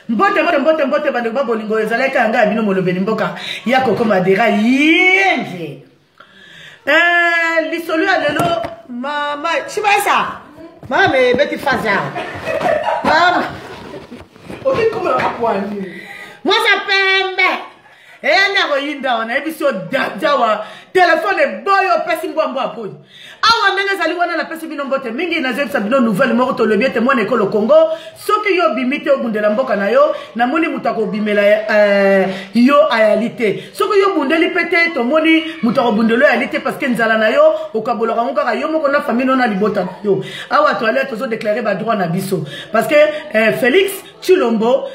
mbote bando babolingo ezalaka yanga bino molobeli mboka ya koko madera yenge lisolo ya lelo mama chibasa mama beti faza mama oki koma akwani mwasa pembe eyana ko yinda wana ebiso dawa telefone boyo pesi mbombo aponi awa ndenge zali wana na pesi bino mbote mingi na zebisa bino nouvelle moko to lebiete mwana ekolo Congo soki yo bimite obundela mboka na yo na moni mutako bimela yo ayalité soki yo bundeli pete to moni mutako bundelo ayalité parce que nzala na yo okaboloka ngaka yo moko na famille nona libota yo awa to aller tozo déclarer ba droit na biso parce que Félix Tshilombo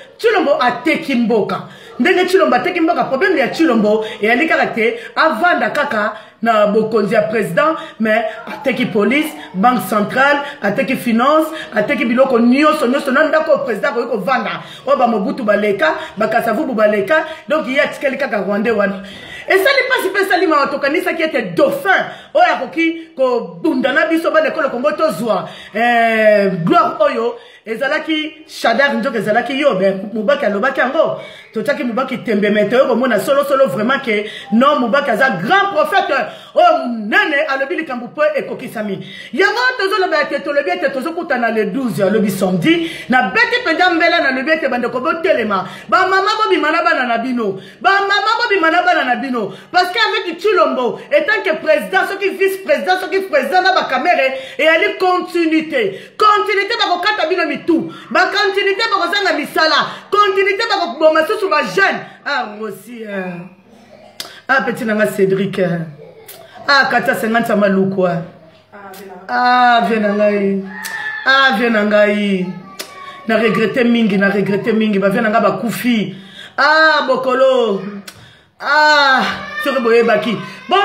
ateki mboka ndenge Tshilombo ateki mboka problème ya Tshilombo et ali caractère avanda kaka na bokonzi ya président mais ateki police banque centrale ateki finance ateki biloko nyonso na ndako président ko vanda oba Mobutu baleka bakasavubu baleka donc il y a tikeli kaka Rwanda wana et ça n'est pas si peu salima otokanisa qui était dauphin oya koki ko bundana biso ba ekolo Congo tozwa gloire oyo ezalaki Shadar njoka ezalaki yo ben Mubaki alobaki yango totaki Mubaki tembe meteo komona solo vraiment que non Mubaki aza grand prophète oh nene alobi likambo po ekokisami yango tozoloba te tolobi te tozokutana le 12 alobi samedi na beti penda mbela na lobi te bande ko botelema ba mama bobima na bana na bino parce qu'avec Tshilombo étant que président ce qui vice-président ce qui président na ba caméra et ali continuité ba kokata bino tout ba continuité ba kozanga misala continuité ba koboma susu ba jeune aussi petit nanga Cédric kata 50 maluko viens ngai na regretter mingi ba viens nga ba kufi bokolo sori boye baki bon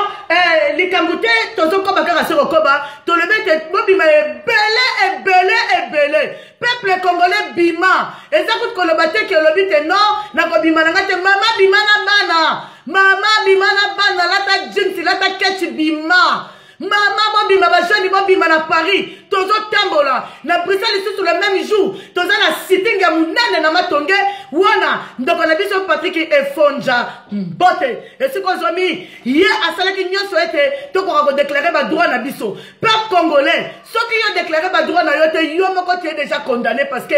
likambute tozo ba kaka soko koba to le bete bobima ebele peuple congolais bima ezakut kolobate ke lobite non na kobima nanga te mama bima na bana lata jinsi lata kechi bima mama bobima ba jeune bobima na Paris tozo tambola na Bruxelles sous le même jour tozo na sitting ya munene na matonge wana ndoko na biso Patrick Efonja bote esiko zomi ye asalaki nyonso ete to ko déclarer ba droit na biso peuple congolais soki yo déclarer ba droit na yo te yo moko te déjà condamné parce que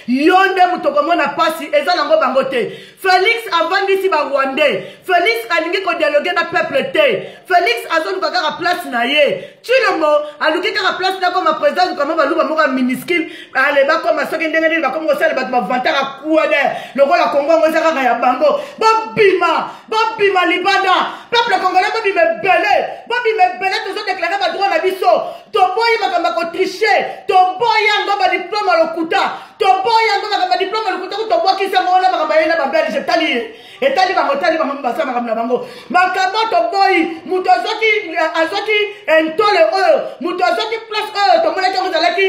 yo nde mutoko mona pasi eza nango bango te Félix avandisi ba Rwandais Félix alingi ko dialoguer na peuple te Félix azon kaka place na ye Tshilombo aluki kaka place na comme président comme baluba moko minuscule ale ba comme soki ndenge ba comme osala ba vantara kuade lokola Congo ngoza kaka ya bango bobima libanda peuple congolais bobima tozo déclarer ba droit na biso to boyi makamba ko tricher to boya ngo ba diplôme lokuta to boya ngo ba diplôme lokuta to boki sa ngona makamba yena ba belge etali bango basa makamba bango makamba to boyi muto azoki entole oyo muto azoki place oyo to mona ko zalaki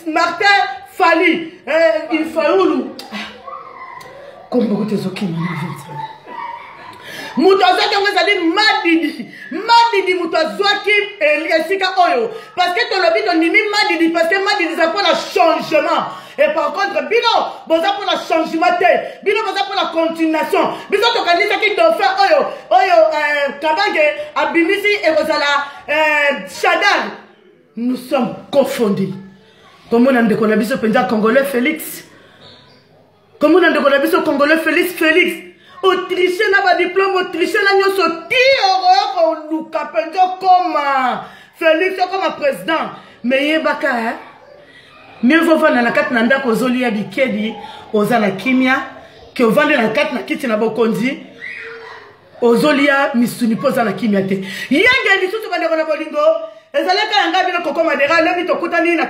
Martin Fali il faulu comme beaucoup de zoki mutazaki ngazali madidi mutazaki esika oyo parce que tolobi to nimi madidi parce que madidi ça pour le changement et par contre bino boza pour le changement te bino boza pour la continuation bino to kanisa ki do faire oyo kabange abimisi et kozala Shadar nous sommes confondus comme on a ndeko na biso penza congolais Félix comme on a ndeko na biso congolais Félix Autriche na ba diplôme Autriche na nyoso ti oro luka penjo comme Félix comme président mais yebaka mieux vaut vendre na kati na ndako zoli ya bikedi ozala kimia que vendre na kati na kiti na bokonzi ozolia misuni poza na kimia te yenge lisusu bande na bolingo ezalaka yanga bino koko madera lebi to kutani na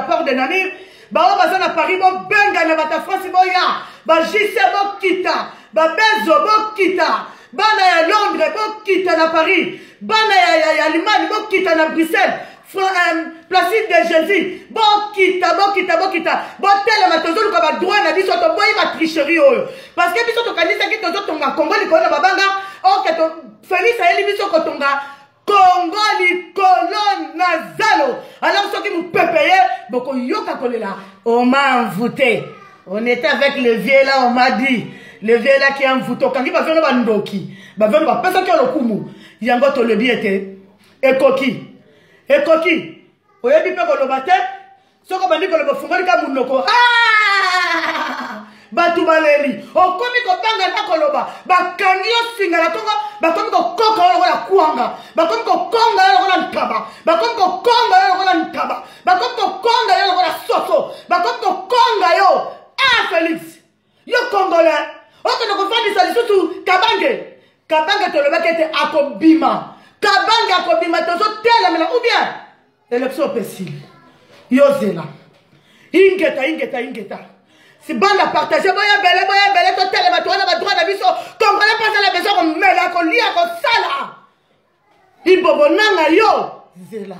port de Namir ba baza na Paris bo benga na bata France boya ba jise bo kita ba bezo bo kita bana ya Londres bo kita na Paris bana ya Allemagne bo kita na Bruxelles Placide de Jésus bo kita bo tele matozo luka ba droit na biso to boyi ba tricherie oyo parce que biso to kanisa ki tozo tonga Congo likona babanga o que to Félix ayeli biso ko tonga Congo likolo nazalo. Alors ceux qui nous peuvent payer, beaucoup yoka kolela. On m'a envoûté. On était avec le vieux là, on m'a dit. Le vieux là qui est envoûté. Quand il va faire le bandoki, va faire le personne qui a le kumu. Yango to le biete. Ekoki. Ekoki. Oyebi pe ko lo bate. Soko bandi ko lo fungoli ka munoko. Ah! Batu baleli. Okomi ko tanga na koloba. Bakani yo singa la tonga. Bakomi ko koka yo la kuanga. Bakomi ko konga yo la ntaba. Bakomi ko konga yo la ntaba. Bakomi ko konga yo la soso. Bakomi ko konga yo. Ah Félix. Yo congolais. Oke no ko fandi sa lisusu kabange. Kabange to le bakete akobima. Kabange akobima to so tela mena ou bien. Élection possible. Yo zela. Ingeta. Si bande à partager, boya belle, to tele bato na ba droit na biso. Congolais pas la besoin qu'on mela, qu'on lia, qu'on sala. Ibobo nanga yo. Zela.